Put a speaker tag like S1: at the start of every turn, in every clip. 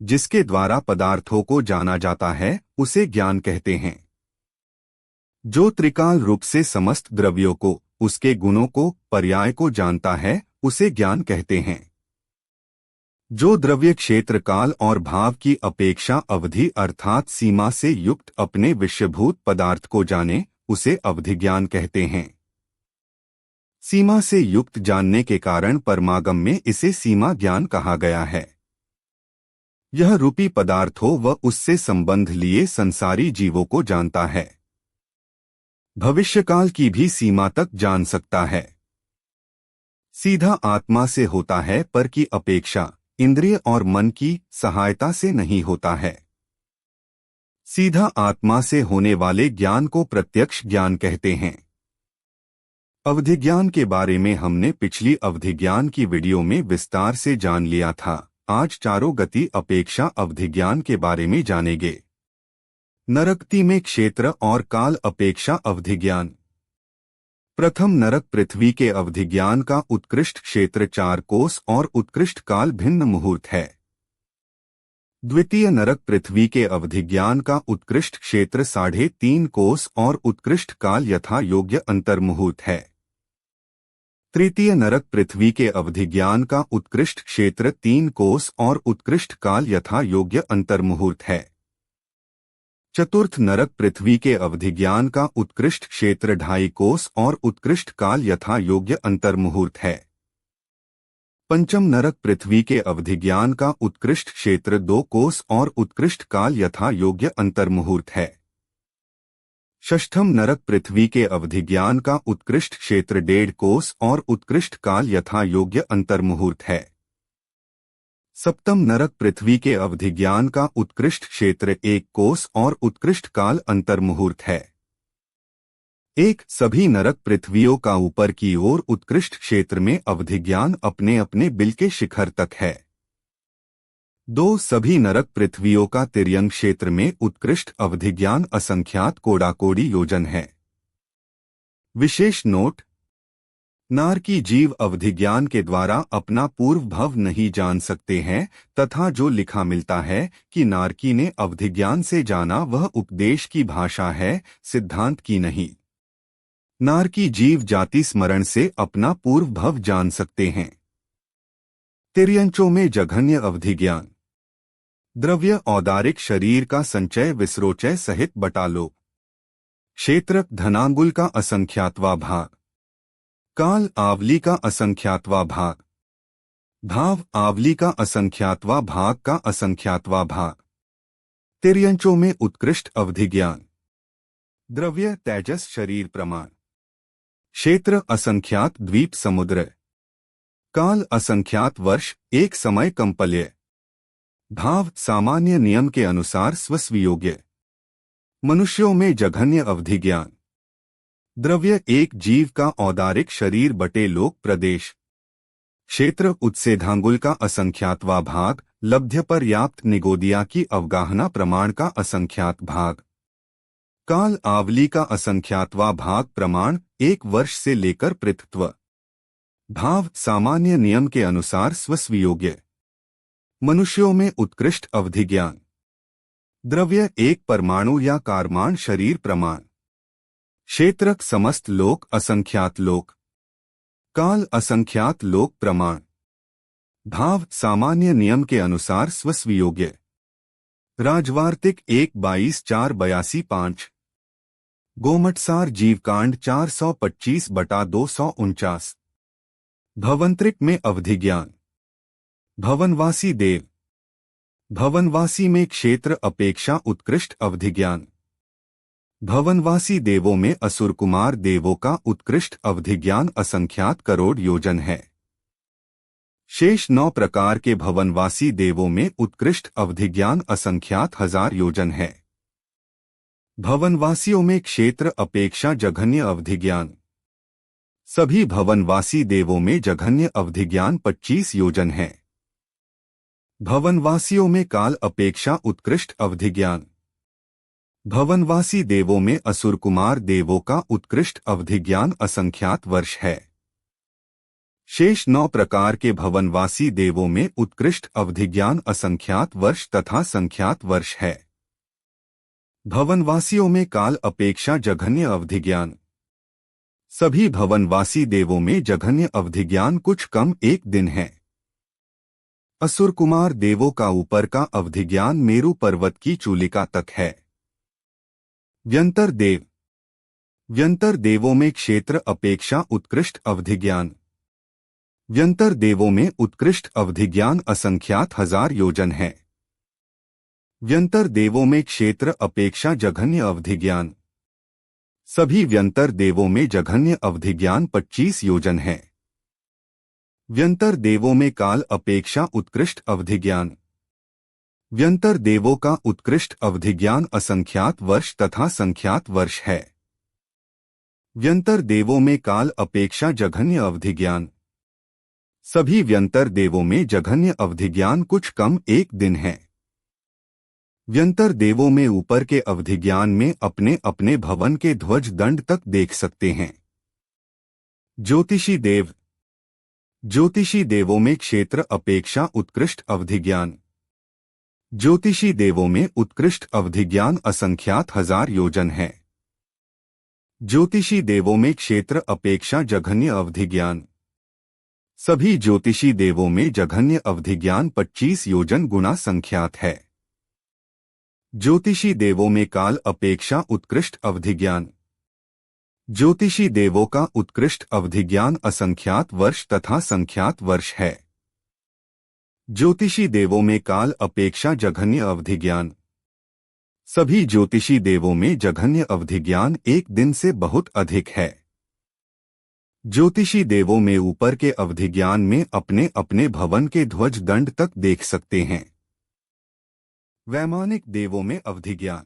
S1: जिसके द्वारा पदार्थों को जाना जाता है उसे ज्ञान कहते हैं। जो त्रिकाल रूप से समस्त द्रव्यों को, उसके गुणों को, पर्याय को जानता है उसे ज्ञान कहते हैं। जो द्रव्य क्षेत्र काल और भाव की अपेक्षा अवधि अर्थात सीमा से युक्त अपने विषयभूत पदार्थ को जाने उसे अवधि ज्ञान कहते हैं। सीमा से युक्त जानने के कारण परमागम में इसे सीमा ज्ञान कहा गया है। यह रूपी पदार्थों व उससे संबंध लिए संसारी जीवों को जानता है। भविष्यकाल की भी सीमा तक जान सकता है। सीधा आत्मा से होता है पर की अपेक्षा इंद्रिय और मन की सहायता से नहीं होता है। सीधा आत्मा से होने वाले ज्ञान को प्रत्यक्ष ज्ञान कहते हैं। अवधि ज्ञान के बारे में हमने पिछली अवधि ज्ञान की वीडियो में विस्तार से जान लिया था। आज चारों गति अपेक्षा अवधि ज्ञान के बारे में जानेंगे। नरकति में क्षेत्र और काल अपेक्षा अवधि ज्ञान। प्रथम नरक पृथ्वी के अवधि ज्ञान का उत्कृष्ट क्षेत्र 4 कोस और उत्कृष्ट काल भिन्न मुहूर्त है। द्वितीय नरक पृथ्वी के अवधि ज्ञान का उत्कृष्ट क्षेत्र 3.5 कोस और उत्कृष्ट काल यथा योग्य अंतर मुहूर्त है। तृतीय नरक पृथ्वी के अवधि ज्ञान का उत्कृष्ट क्षेत्र 3 कोस और उत्कृष्ट काल यथा योग्य अंतर मुहूर्त है। चतुर्थ नरक पृथ्वी के अवधि ज्ञान का उत्कृष्ट क्षेत्र 2.5 कोस और उत्कृष्ट काल यथा योग्य अंतर मुहूर्त है। पंचम नरक पृथ्वी के अवधि ज्ञान का उत्कृष्ट क्षेत्र 2 कोस और उत्कृष्ट काल यथा योग्य अंतर मुहूर्त है। षष्ठम नरक पृथ्वी के अवधि ज्ञान का उत्कृष्ट क्षेत्र 1.5 कोस और उत्कृष्ट काल यथा योग्य अंतर मुहूर्त है। सप्तम नरक पृथ्वी के अवधि ज्ञान का उत्कृष्ट क्षेत्र 1 कोस और उत्कृष्ट काल अंतर मुहूर्त है। सभी नरक पृथ्वियों का ऊपर की ओर उत्कृष्ट क्षेत्र में अवधि ज्ञान अपने अपने बिल के शिखर तक है। 2 सभी नरक पृथ्वियों का तिर्यंग क्षेत्र में उत्कृष्ट अवधि ज्ञान असंख्यात कोडाकोडी योजन है। विशेष नोट: नारकी जीव अवधि ज्ञान के द्वारा अपना पूर्व भव नहीं जान सकते हैं तथा जो लिखा मिलता है कि नारकी ने अवधि ज्ञान से जाना वह उपदेश की भाषा है, सिद्धांत की नहीं। नारकी जीव जाति स्मरण से अपना पूर्व भव जान सकते हैं। तिर्यंचों में जघन्य अवधि ज्ञान। द्रव्य औदारिक शरीर का संचय विसरोचय सहित बटालो। क्षेत्र धनांगुल का असंख्यातवा भाग। काल आवली का असंख्यातवा भाग। भाव आवली का असंख्यातवा भाग का असंख्यातवा भाग। तिर्यंचों में उत्कृष्ट अवधि ज्ञान। द्रव्य तेजस शरीर प्रमाण। क्षेत्र असंख्यात द्वीप समुद्र। काल असंख्यात वर्ष एक समय कंपल्य। भाव सामान्य नियम के अनुसार स्वस्वियोग्य। मनुष्यों में जघन्य अवधि ज्ञान। द्रव्य एक जीव का औदारिक शरीर बटे लोक प्रदेश। क्षेत्र उत्सेधांगुल का असंख्यातवा भाग, लब्ध्य पर्याप्त निगोदिया की अवगाहना प्रमाण का असंख्यात भाग। काल आवली का असंख्यातवा भाग प्रमाण 1 वर्ष से लेकर पृथ्व। भाव सामान्य नियम के अनुसार स्वस्वियोग्य। मनुष्यों में उत्कृष्ट अवधि ज्ञान। द्रव्य एक परमाणु या कारमान शरीर प्रमाण। क्षेत्र समस्त लोक असंख्यात लोक। काल असंख्यात लोक प्रमाण। भाव सामान्य नियम के अनुसार स्वस्वियोग्य। राजवार्तिक 1:22-4:82-5। गोमटसार जीवकांड 425/249। भवंत्रिक में अवधि ज्ञान। भवनवासी देव। भवनवासी में क्षेत्र अपेक्षा उत्कृष्ट अवधि ज्ञान। भवनवासी देवों में असुर कुमार देवों का उत्कृष्ट अवधि ज्ञान असंख्यात करोड़ योजन है। शेष 9 प्रकार के भवनवासी देवों में उत्कृष्ट अवधि ज्ञान असंख्यात 1000 योजन है। भवनवासियों में क्षेत्र अपेक्षा जघन्य अवधि ज्ञान। सभी भवनवासी देवों में जघन्य अवधि ज्ञान 25 योजन है। भवनवासियों में काल अपेक्षा उत्कृष्ट अवधि ज्ञान। भवनवासी देवों में असुर कुमार देवों का उत्कृष्ट अवधि ज्ञान असंख्यात वर्ष है। शेष 9 प्रकार के भवनवासी देवों में उत्कृष्ट अवधिज्ञान असंख्यात वर्ष तथा संख्यात वर्ष है। भवनवासियों में काल अपेक्षा जघन्य अवधिज्ञान। सभी भवनवासी देवों में जघन्य अवधिज्ञान कुछ कम 1 दिन है। असुर कुमार देवों का ऊपर का अवधिज्ञान मेरु पर्वत की चूलिका तक है। व्यंतर देव। व्यंतर देवों में क्षेत्र अपेक्षा उत्कृष्ट अवधिज्ञान। व्यंतर देवों में उत्कृष्ट अवधिज्ञान असंख्यात 1000 योजन है। व्यंतर देवों में क्षेत्र अपेक्षा जघन्य अवधिज्ञान। सभी व्यंतर देवों में जघन्य अवधिज्ञान 25 योजन है। व्यंतर देवों में काल अपेक्षा उत्कृष्ट अवधिज्ञान। व्यंतर देवों का उत्कृष्ट अवधिज्ञान असंख्यात वर्ष तथा संख्यात वर्ष है। व्यंतर देवों में काल अपेक्षा जघन्य अवधिज्ञान। सभी व्यंतर देवों में जघन्य अवधिज्ञान कुछ कम 1 दिन है। व्यंतर देवों में ऊपर के अवधिज्ञान में अपने अपने भवन के ध्वज दंड तक देख सकते हैं। ज्योतिषी देव। ज्योतिषी देवों में क्षेत्र अपेक्षा उत्कृष्ट अवधिज्ञान। ज्योतिषी देवों में उत्कृष्ट अवधिज्ञान असंख्यात 1000 योजन है। ज्योतिषी देवों में क्षेत्र अपेक्षा जघन्य अवधिज्ञान। सभी ज्योतिषी देवों में जघन्य अवधिज्ञान 25 योजन गुना संख्यात है। ज्योतिषी देवों में काल अपेक्षा उत्कृष्ट अवधिज्ञान। ज्योतिषी देवों का उत्कृष्ट अवधिज्ञान असंख्यात वर्ष तथा संख्यात वर्ष है। ज्योतिषी देवों में काल अपेक्षा जघन्य अवधिज्ञान। सभी ज्योतिषी देवों में जघन्य अवधिज्ञान 1 दिन से बहुत अधिक है। ज्योतिषी देवों में ऊपर के अवधिज्ञान में अपने अपने भवन के ध्वज दंड तक देख सकते हैं। वैमानिक देवों में अवधिज्ञान।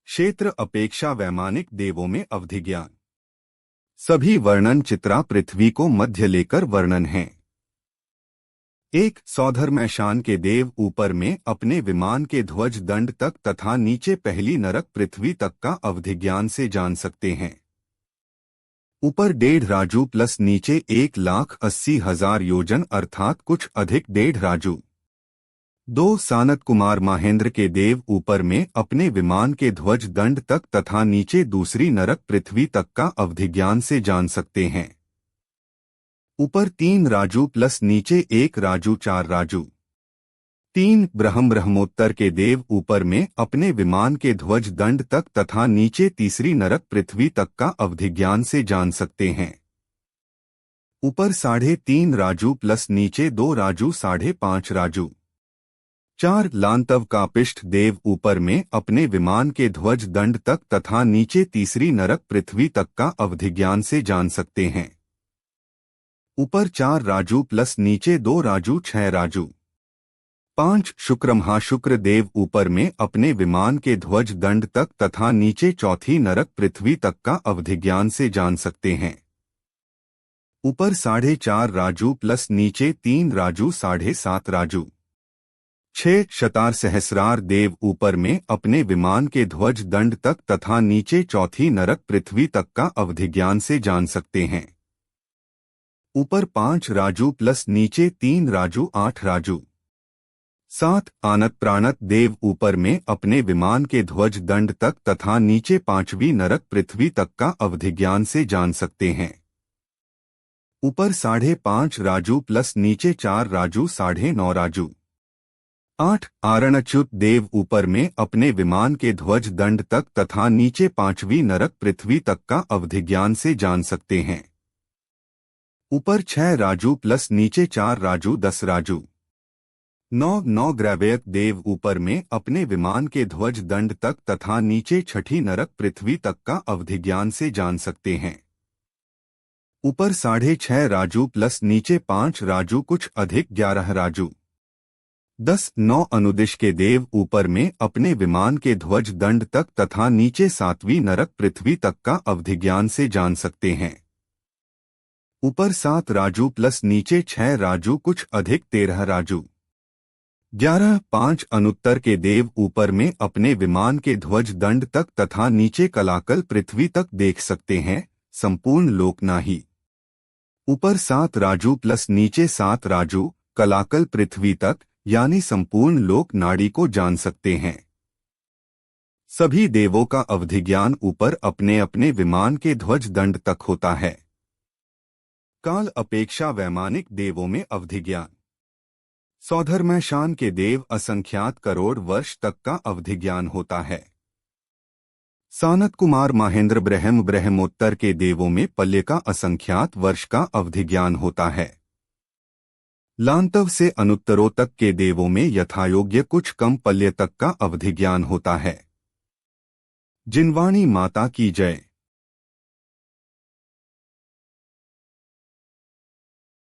S1: क्षेत्र अपेक्षा वैमानिक देवों में अवधिज्ञान। सभी वर्णन चित्रा पृथ्वी को मध्य लेकर वर्णन है। 1 सौधर्मैशान के देव ऊपर में अपने विमान के ध्वज दंड तक तथा नीचे पहली नरक पृथ्वी तक का अवधिज्ञान से जान सकते हैं। ऊपर 1.5 राजू प्लस नीचे 1,80,000 योजन अर्थात कुछ अधिक 1.5 राजू। 2 सानत कुमार महेंद्र के देव ऊपर में अपने विमान के ध्वज दंड तक तथा नीचे दूसरी नरक पृथ्वी तक का अवधिज्ञान से जान सकते हैं। ऊपर 3 राजू प्लस नीचे 1 राजू 4 राजू। 3 ब्रह्मोत्तर के देव ऊपर में अपने विमान के ध्वज दंड तक तथा नीचे तीसरी नरक पृथ्वी तक का अवधिज्ञान से जान सकते हैं। ऊपर 3.5 राजू प्लस नीचे 2 राजू 5.5 राजू। 4 लांतव का पिष्ठ देव ऊपर में अपने विमान के ध्वज दंड तक तथा नीचे तीसरी नरक पृथ्वी तक का अवधिज्ञान से जान सकते हैं। ऊपर 4 राजू प्लस नीचे 2 राजू 6 राजू। 5 शुक्र महाशुक्र देव ऊपर में अपने विमान के ध्वज दंड तक तथा नीचे चौथी नरक पृथ्वी तक का अवधिज्ञान से जान सकते हैं। ऊपर 4.5 राजू प्लस नीचे 3 राजू 7.5 राजू। 6 शतार सहस्रार देव ऊपर में अपने विमान के ध्वज दंड तक तथा नीचे चौथी नरक पृथ्वी तक का अवधिज्ञान से जान सकते हैं। ऊपर 5 राजू प्लस नीचे 3 राजू 8 राजू। 7 आनत प्राणत देव ऊपर में अपने विमान के ध्वज दंड तक तथा नीचे 5वीं नरक पृथ्वी तक का अवधिज्ञान से जान सकते हैं। ऊपर 5.5 राजू प्लस नीचे 4 राजू 9.5 राजू। 8 आरणच्युत देव ऊपर में अपने विमान के ध्वज दंड तक तथा नीचे 5वीं नरक पृथ्वी तक का अवधिज्ञान से जान सकते हैं। ऊपर 6 राजू प्लस नीचे 4 राजू 10 राजू। 9 ग्रैवेयक देव ऊपर में अपने विमान के ध्वज दंड तक तथा नीचे छठी नरक पृथ्वी तक का अवधिज्ञान से जान सकते हैं। ऊपर 6.5 राजू प्लस नीचे 5 राजू कुछ अधिक 11 राजू। 9 अनुदिश के देव ऊपर में अपने विमान के ध्वज दंड तक तथा नीचे 7वीं नरक पृथ्वी तक का अवधिज्ञान से जान सकते हैं। ऊपर 7 राजू प्लस नीचे 6 राजू कुछ अधिक 13 राजू। 5 अनुत्तर के देव ऊपर में अपने विमान के ध्वज दंड तक तथा नीचे कलाकल पृथ्वी तक देख सकते हैं, संपूर्ण लोक नाही। ऊपर 7 राजू प्लस नीचे 7 राजू, कलाकल पृथ्वी तक यानी संपूर्ण लोक नाड़ी को जान सकते हैं। सभी देवों का अवधिज्ञान ऊपर अपने अपने विमान के ध्वज दंड तक होता है। काल अपेक्षा वैमानिक देवों में अवधिज्ञान। सौधर्मशान के देव असंख्यात करोड़ वर्ष तक का अवधिज्ञान होता है। सानत कुमार महेंद्र ब्रह्मोत्तर के देवों में पल्य का असंख्यात वर्ष का अवधिज्ञान होता है। लांतव से अनुत्तरों तक के देवों में यथायोग्य कुछ कम पल्य तक का अवधिज्ञान होता है। जिनवाणी माता की जय।